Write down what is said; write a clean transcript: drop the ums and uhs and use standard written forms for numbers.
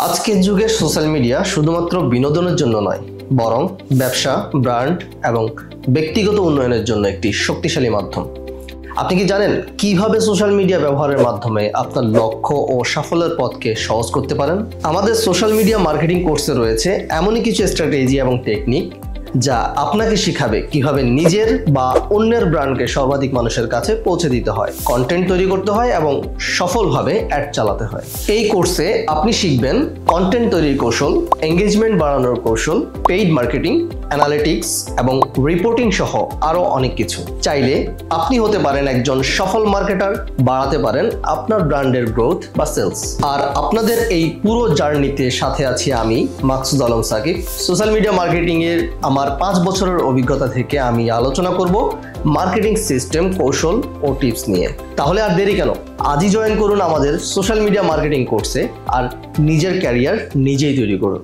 আজকের যুগে social media শুধুমাত্র বিনোদনের জন্য নয়, বরং ব্যবসা, ব্র্যান্ড এবং ব্যক্তিগত উন্নয়নের জন্য একটি শক্তিশালী মাধ্যম। আপনি কি জানেন কিভাবে সোশ্যাল মিডিয়া ব্যবহারের মাধ্যমে আপনার লক্ষ্য ও সাফল্যের পথকে সহজ করতে পারেন? আমাদের সোশ্যাল মিডিয়া মার্কেটিং কোর্সে রয়েছে এমনই কিছু স্ট্র্যাটেজি এবং টেকনিক যা আপনাকে শিখাবে কিভাবে নিজের বা অন্যের ব্র্যান্ডকে সর্বাধিক মানুষের কাছে পৌঁছে দিতে হয়, কন্টেন্ট তৈরি করতে হয় এবং সফলভাবে অ্যাড চালাতে হয়। এই কোর্সে আপনি শিখবেন কন্টেন্ট তৈরির কৌশল, এঙ্গেজমেন্ট বাড়ানোর কৌশল, পেইড মার্কেটিং, অ্যানালিটিক্স এবং রিপোর্টিং সহ আরও অনেক কিছু। চাইলে আপনি হতে পারেন একজন সফল মার্কেটার, বাড়াতে পারেন আপনার ব্র্যান্ডের গ্রোথ বা সেলস। আর আপনাদের এই পুরো জার্নিতে সাথে আছি আমি, Maksud Alam Sakib. Social media marketing এর আমার 5 বছরের অভিজ্ঞতা থেকে আমি আলোচনা করব মার্কেটিং সিস্টেম, কৌশল ও টিপস নিয়ে। তাহলে আর দেরি কেন, আজই জয়েন করুন আমাদের সোশ্যাল মিডিয়া মার্কেটিং কোর্সে আর নিজের ক্যারিয়ার নিজেই তৈরি করুন।